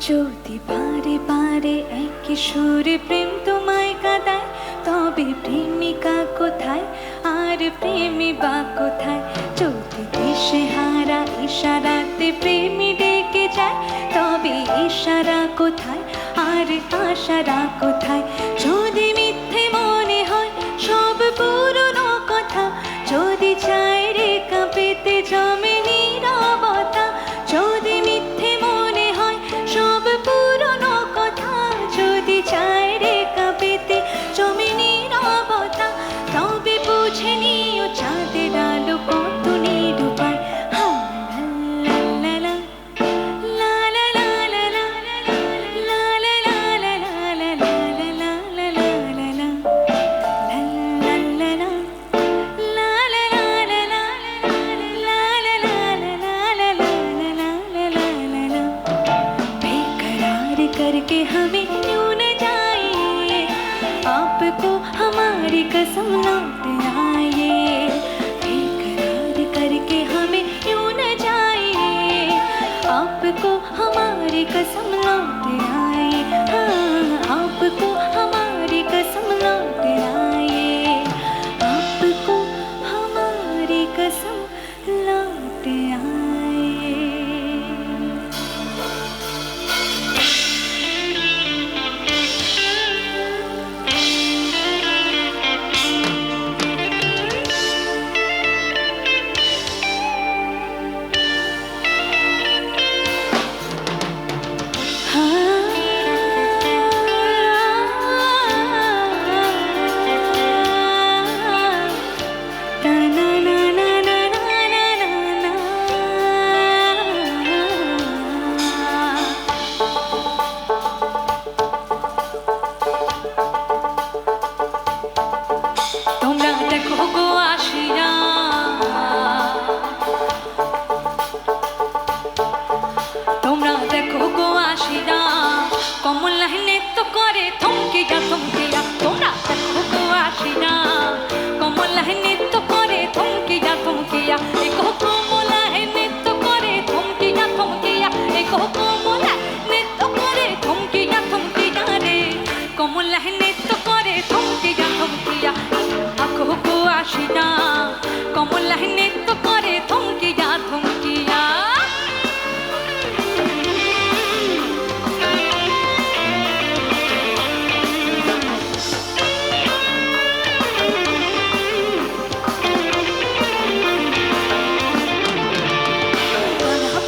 যদি বারে বারে একই সুরে প্রেম তোমায় কাঁদায়, তবে প্রেমিকা কোথায় আর প্রেমী বা কোথায়? যদি দিশে হারা ইশারাতে প্রেমী ডেকে যায়, তবে ইশারা কোথায় আর আশারা কোথায়? যদি মিথ্যে মনে হয় সব পুরনো কথা, যদি চায় রে কাঁপেতে জমে নীরবতা, যদি মিথ্যে মনে হয় সব পুরনো কথা, যদি চায় রে কাঁপেতে জমে নীরবতা, তবে বুঝে নিও চাঁদের আলো কত নিরূপায়। करके हमें यूं न जाइए, आपको हमारी कसम लौट आइए। बेकरार करके हमें यूं न जाइए, आपको हमारी कसम लौट आइए। हाँ, आपको हमारी कसम लौट आइए, आपको हमारी कसम लौट आइए। কমলা নৃত্য করে থমকিয়া থমকিয়া।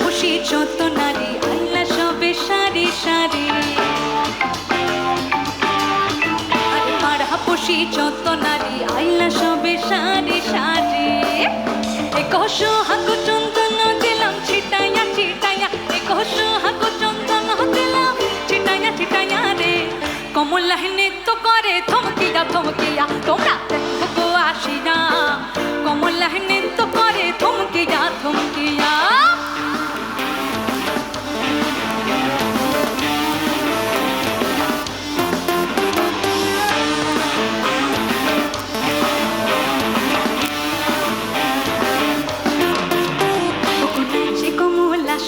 খুশি যত নারী আল্লাহ সবে সারি সারি, খুশি যত নারী আইলা সবে সারি সারি। একশ হাকু চন্দন দিলাম ছিটাইয়া ছিটাইয়া, একশ হাকু চন্দন দিলাম ছিটাইয়া ছিটাইয়া রে। কমলা নৃত্য করে থমকিয়া থমকিয়া, তোমরা দেখো আসিয়া। কমলা নৃত্য করে থমকিয়া থমকিয়া।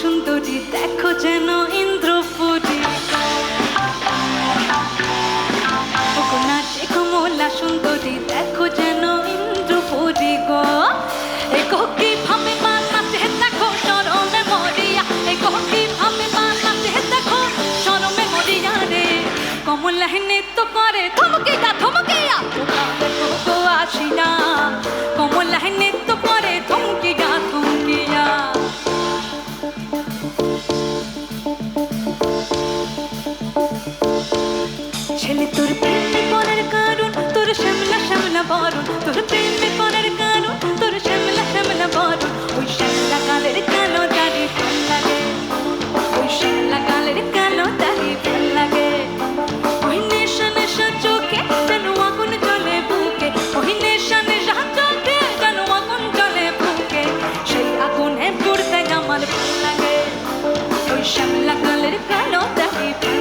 সুন্দরী দেখো যেন ইন্দ্রপুরী, নাচে কমলা সুন্দরী দেখো যেন ইন্দ্রপুরী গো। এগো কি ভাবে বানাতে দেখো শরমে মরিয়া, এগো কি ভাবে বানাতে দেখো শরমে মরিয়া রে। কমলা নৃত্য করে থমকিয়া থমকিয়া, তোমরা দেখো গো আসিয়া। কমলা নৃত্য করে থমকিয়া থমকিয়া। ছেলে তোর প্রেমে পড়ার কারণ তোর শ্যামলা শ্যামলা বরণ, তোর প্রেমে পড়ার কারণ তোর শ্যামলা শ্যামলা বরণ। ওই শ্যামলা গালের কালো দাড়ি ভাল লাগে, ওই শ্যামলা গালের কালো দাড়ি ভাল লাগে। ওই নেশা নেশা চোখে যেন আগুন জ্বলে বুকে, ওই নেশা নেশা চোখে যেন আগুন জ্বলে বুকে। সেই আগুনে পুড়তে আমার ভাল লাগে, ওই শ্যামলা গালের কালো দাড়ি ভাল